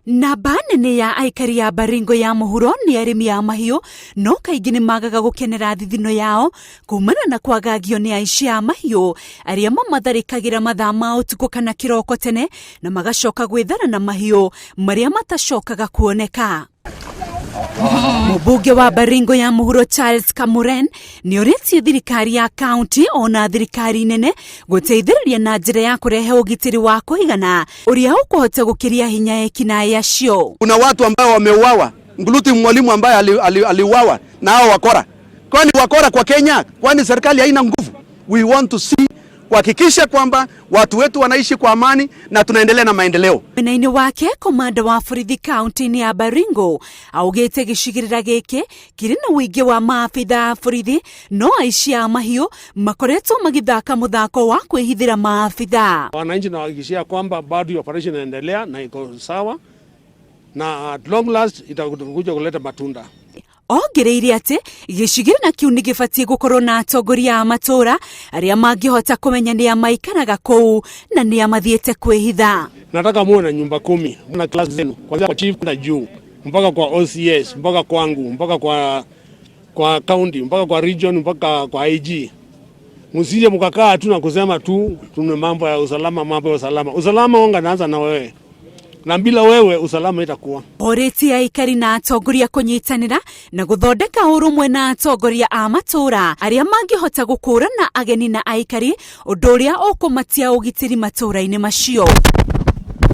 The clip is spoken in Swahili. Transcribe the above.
Namba nene ya aikari ya Baringo ya mũhuro nĩ arĩmi a mahiũ, no kaingĩ nĩ magaga gũkenera thithino yao kumana na kwagagio nĩ aici a mahiũ arĩa mamatharĩkagĩra mathaa ma ũtukũ kana kĩroko tene na magacoka gwĩthara na mahiũ marĩa matacokaga kuoneka. Mũmbunge wa Baringo ya mũhuro Charles Kamuren nĩ orĩtie thirikari ya kaunti ona thirikari nene gũteithĩrĩria na njĩra ya kũrehe ũgitĩri wa kũigana ũrĩa ũkũhota gũkĩria hinya ekinaĩ acio. Kuna watu ambao wameuawa, nguluti mwalimu ambaye aliuawa na hao wakora. Kwani wakora kwa Kenya? Kwani serikali haina nguvu? We want to see kuhakikisha kwamba watu wetu wanaishi kwa amani na tunaendelea na maendeleo. Mwena-inĩ wake komanda wa borithi kaunti-inĩ ya Baringo augĩte gĩcigĩrĩra gĩkĩ kĩrĩ na ũingĩ wa maabitha a borithi, no aici a mahiũ makoretwo magĩthaka mũthako wa kwĩhithĩra maabitha. Wananchi nawahakikishia kwamba bado operation inaendelea na iko sawa na at long last itakuja kuleta matunda. Ongereire atĩ gĩcigĩrĩra kĩu nĩ gĩbatiĩ gũkorwo na atongoria a matũũra arĩa mangĩhota kũmenya nĩ amaikaraga kũu na nĩ amathiĩte kwĩhitha. Nataka muwe na nyumba 10 na class zenu kuanzia kwa chief na juu mpaka kwa OCS mpaka kwangu mpaka kwa county mpaka kwa region mpaka kwa IG. Msije mkakaa tu na kusema tu tuna mambo ya usalama. Usalama wanga naanza na wewe. Na bila wewe usalama itakuwa. Orĩtie aikari na atongoria kũnyitanĩra na gũthondeka ũrũmwe na atongoria a matũũra arĩa mangĩhota gũkũũrana ageni na aikari, ũndũ ũrĩa ũkũmatia ũgitĩri matũũra-inĩ macio.